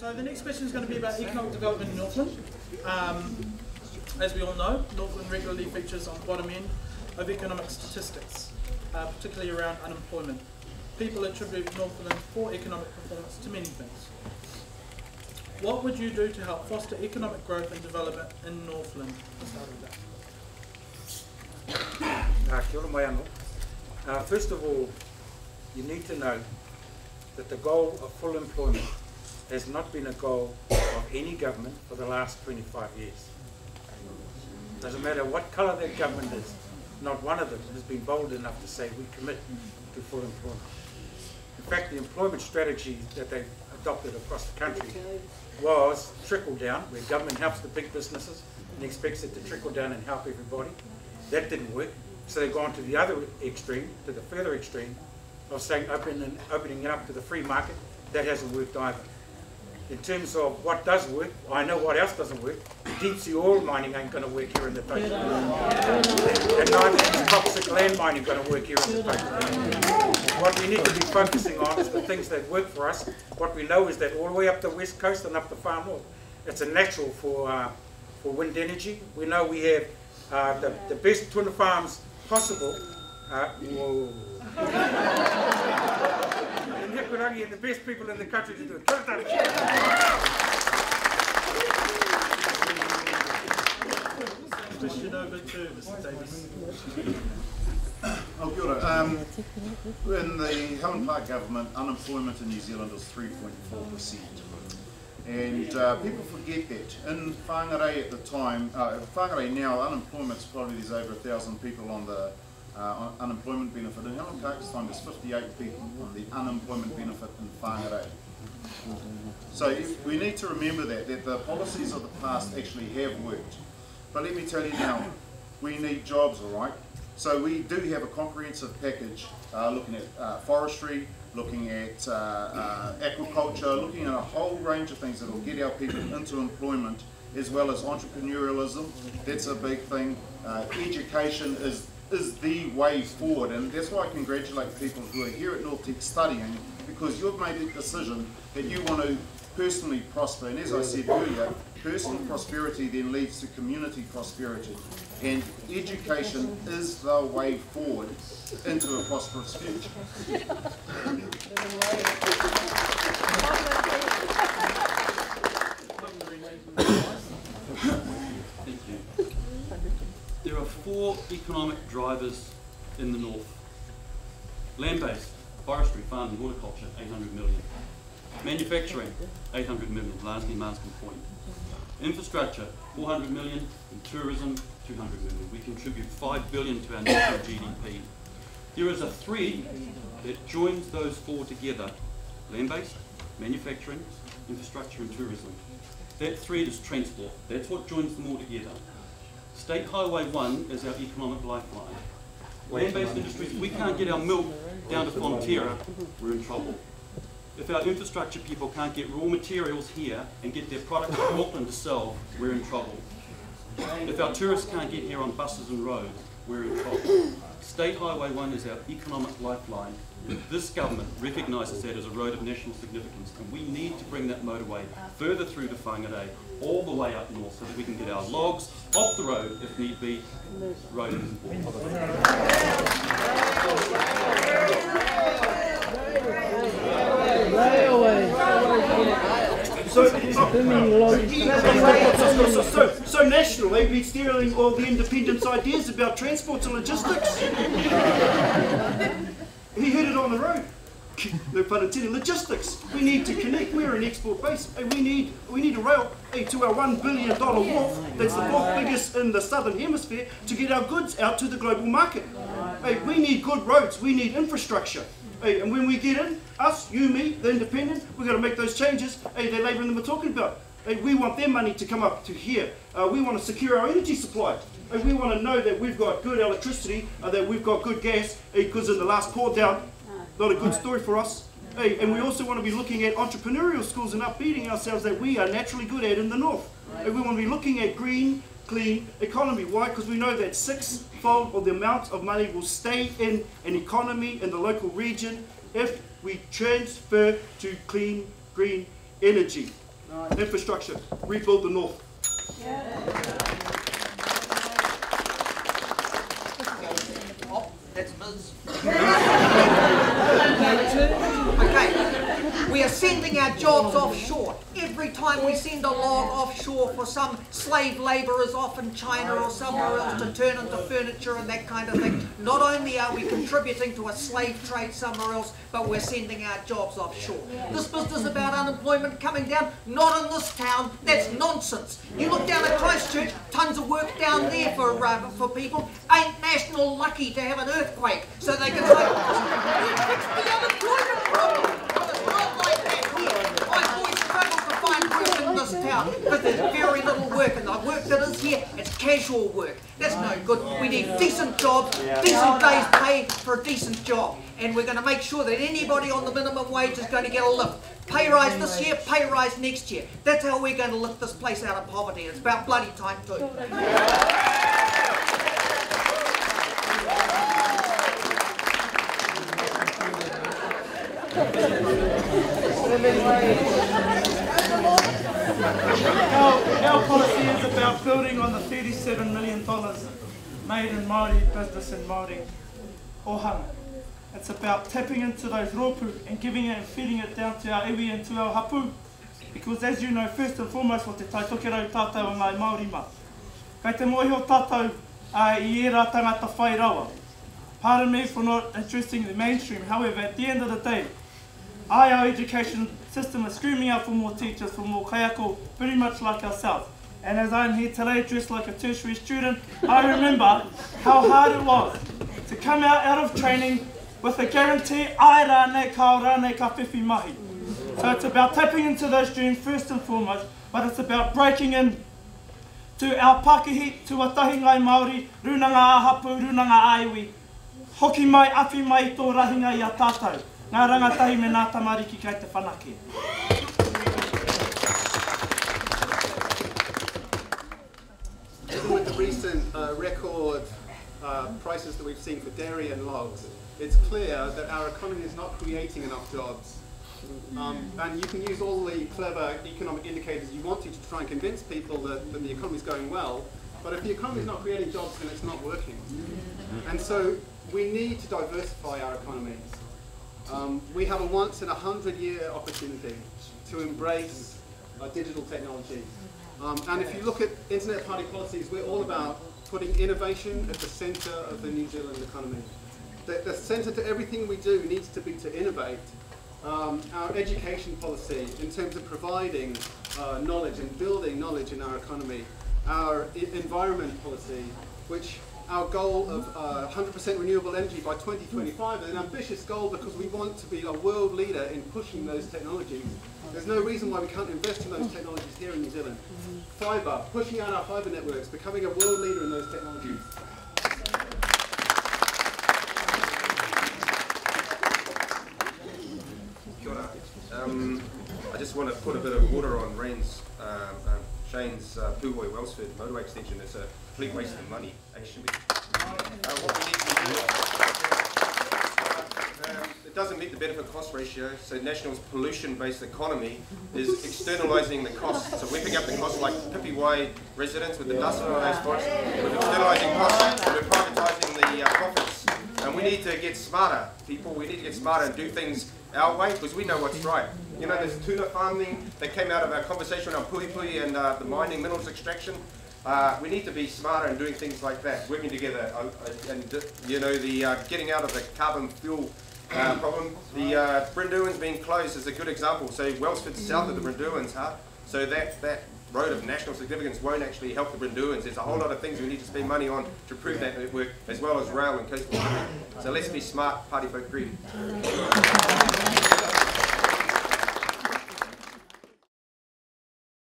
So the next question is going to be about economic development in Northland. As we all know, Northland regularly features on the bottom end of economic statistics, particularly around unemployment. People attribute Northland's poor economic performance to many things. What would you do to help foster economic growth and development in Northland? Let's start with that. Kia ora mai anō. First of all, you need to know that the goal of full employment has not been a goal of any government for the last 25 years. Doesn't matter what colour that government is, not one of them has been bold enough to say we commit to full employment. In fact, the employment strategy that they adopted across the country was trickle down, where government helps the big businesses and expects it to trickle down and help everybody. That didn't work, so they've gone to the other extreme, to the further extreme, of saying opening it up to the free market. That hasn't worked either. In terms of what does work, I know what else doesn't work. Deep sea oil mining ain't going to work here in the Taipei. And neither is toxic land mining going to work here in the Taipei. What we need to be focusing on is the things that work for us. What we know is that all the way up the west coast and up the far north, it's a natural for wind energy. We know we have the best tuna farms possible. And the best people in the country to do it. Question over to Mr. Davis. Oh, kia ora. In the Helen Park government, unemployment in New Zealand was 3.4%. And people forget that. In Whangarei at the time, Whangarei now, unemployment's probably there's over 1,000 people on the unemployment benefit. In Helen Park's time, there's 58 people on the unemployment benefit in Whangarei. So we need to remember that the policies of the past actually have worked. But let me tell you now, we need jobs, all right? So we do have a comprehensive package looking at forestry, looking at aquaculture, looking at a whole range of things that will get our people into employment, as well as entrepreneurialism. That's a big thing. Education is the way forward, and that's why I congratulate people who are here at North Tech studying, because you've made a decision that you want to personally prosper, and as I said earlier, personal prosperity then leads to community prosperity, and education is the way forward into a prosperous future. Thank you. There are 4 economic drivers in the north. Land-based, forestry, farming, horticulture, 800 million. Manufacturing, 800 million, largely Marsden Point. Infrastructure, 400 million, and tourism, 200 million. We contribute 5 billion to our national GDP. There is a thread that joins those 4 together: land-based, manufacturing, infrastructure, and tourism. That thread is transport. That's what joins them all together. State Highway 1 is our economic lifeline. Land-based industries, we can't get our milk down to Fonterra, we're in trouble. If our infrastructure people can't get raw materials here and get their products to Auckland to sell, we're in trouble. If our tourists can't get here on buses and roads, we're in trouble. State Highway 1 is our economic lifeline. This government recognises that as a road of national significance, and we need to bring that motorway further through to Whangarei, all the way up north, so that we can get our logs off the road if need be. Road is important. So national, they've been stealing all the independence ideas about transport and logistics. He heard it on the road. No pun intended. Logistics. We need to connect. We're an export base. We need a rail to our $1 billion wharf. That's the 4th biggest in the southern hemisphere, to get our goods out to the global market. We need good roads. We need infrastructure. And when we get in, us, you, me, the independent, we've got to make those changes that Labour and them are talking about. We want their money to come up to here. We want to secure our energy supply. We want to know that we've got good electricity, that we've got good gas, because in the last pour down, not a good story for us. And we also want to be looking at entrepreneurial schools and upbeating ourselves that we are naturally good at in the north. We want to be looking at green, clean economy. Why? Because we know that 6-fold of the amount of money will stay in an economy in the local region if we transfer to clean, green energy. Infrastructure, rebuild the north. Oh, that's Ms. Okay, we are sending our jobs offshore. Every time we send a log offshore for some slave labourers off in China or somewhere else to turn into furniture and that kind of thing, not only are we contributing to a slave trade somewhere else, but we're sending our jobs offshore. This business about unemployment coming down, not in this town, that's nonsense. You look down at Christchurch, tons of work down there for people. Ain't National lucky to have an earthquake so they can say, we fixed the unemployment problem. But it's not like that here. My boys struggle to find work in this town because there's very little work, and the work that is here, it's casual work. That's no good. We need decent jobs, decent days pay for a decent job. And we're going to make sure that anybody on the minimum wage is going to get a lift. Pay rise this year, pay rise next year. That's how we're going to lift this place out of poverty. It's about bloody time too. Our policy is about building on the $37 million made in Māori business in Māori ohana. It's about tapping into those rōpū and giving it and feeding it down to our iwi and to our hapu. Because as you know, first and foremost, o te taitokerau tātou o ngai Māori ma. Kei te mohi o tātou I era tangata whai rawa. Pardon me for not addressing the mainstream. However, at the end of the day, our education system is screaming out for more teachers, for more kayako, pretty much like ourselves. And as I'm here today dressed like a tertiary student, I remember how hard it was to come out of training with a guarantee, ai rānei, kao rānei, ka whiwhi mahi. So it's about tapping into those dreams first and foremost, but it's about breaking in to our Pākehī, to Watahi ngai Māori, runanga āhapu, runanga āiwi. Hoki mai, awhi mai, tō rahinga i a tātou. Ngā rangatahi me nā tamariki kei te whanake. Even with the recent record prices that we've seen for dairy and logs, it's clear that our economy is not creating enough jobs. And you can use all the clever economic indicators you want to try and convince people that the economy is going well, but if the economy is not creating jobs, then it's not working. And so we need to diversify our economies. We have a once-in-a-100-year opportunity to embrace digital technology. And if you look at Internet Party policies, we're all about putting innovation at the centre of the New Zealand economy. The centre to everything we do needs to be to innovate. Our education policy in terms of providing knowledge and building knowledge in our economy. Our environment policy, which our goal of 100% renewable energy by 2025 is an ambitious goal because we want to be a world leader in pushing those technologies. There's no reason why we can't invest in those technologies here in New Zealand. Fibre, pushing out our fibre networks, becoming a world leader in those technologies. Kia ora. I just want to put a bit of water on Shane's Pūhoi Wellsford motorway extension. It's a complete waste of money, actually. What we need to do, it doesn't meet the benefit-cost ratio, so National's pollution-based economy is externalising the costs. So we're picking up the costs like Pipiwai residents with the dust on those forests. We're externalising costs, and we're privatising the profits. And we need to get smarter, people. We need to get smarter and do things our way, because we know what's right. You know, there's tuna farming that came out of our conversation on Puhi and the mining minerals extraction. We need to be smarter and doing things like that, working together. And you know, the getting out of the carbon fuel problem. The Brinduans being closed is a good example. So Wellsford's south of the Brinduans, so that road of national significance won't actually help the Brinduans. There's a whole lot of things we need to spend money on to improve that network, as well as rail and coastal shipping. So let's be smart, party folk greedy.